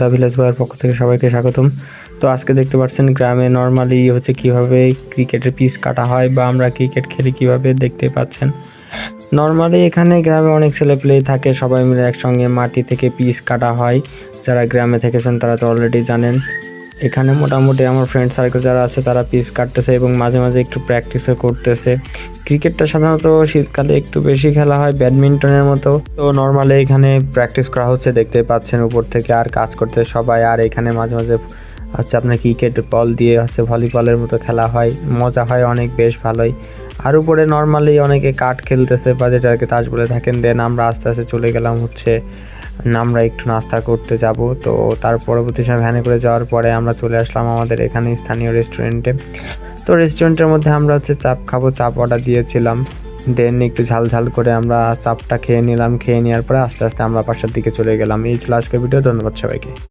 দা village বয়ের পক্ষ থেকে সবাইকে স্বাগতম। তো আজকে দেখতে পাচ্ছেন গ্রামে নর্মালি হচ্ছে কিভাবে ক্রিকেটের পিচ কাটা হয় বা আমরা ক্রিকেট খেলি কিভাবে দেখতে পাচ্ছেন। নর্মালি এখানে গ্রামে অনেক ছেলেপেলে থাকে, সবাই মিলে একসঙ্গে মাটি থেকে পিচ কাটা হয়। যারা গ্রামে থেকেছেন তারা তো অলরেডি জানেন। এখানে মোটামুটি আমার ফ্রেন্ড সার্কেল যারা আছে তারা পিচ কাটতেছে এবং মাঝে মাঝে একটু প্র্যাকটিসও করতেছে। ক্রিকেটটা সাধারণত শীতকালে একটু বেশি খেলা হয় ব্যাডমিন্টনের মতো। তো নর্মালি এখানে প্র্যাকটিস করা হচ্ছে, দেখতে পাচ্ছেন উপর থেকে, আর কাজ করতে সবাই। আর এখানে মাঝে মাঝে হচ্ছে আপনার ক্রিকেট বল দিয়ে হচ্ছে ভলিবলের মতো খেলা হয়, মজা হয় অনেক, বেশ ভালোই। আর উপরে নর্মালি অনেকে কাঠ খেলতেছে বা যেটাকে তাস বলে থাকেন। দেন আমরা আস্তে আস্তে চলে গেলাম হচ্ছে আমরা একটু নাস্তা করতে যাব। তো তার পরবর্তী সময় ভ্যানে করে যাওয়ার পরে আমরা চলে আসলাম আমাদের এখানে স্থানীয় রেস্টুরেন্টে। তো রেস্টুরেন্টের মধ্যে আমরা হচ্ছে চাপ খাবো, চাপ অর্ডার দিয়েছিলাম। দেন একটু ঝাল ঝাল করে আমরা চাপটা খেয়ে নিলাম। খেয়ে নেওয়ার পরে আস্তে আস্তে আমরা বাসার দিকে চলে গেলাম। এই ছিল আজকের ভিডিও। ধন্যবাদ সবাইকে।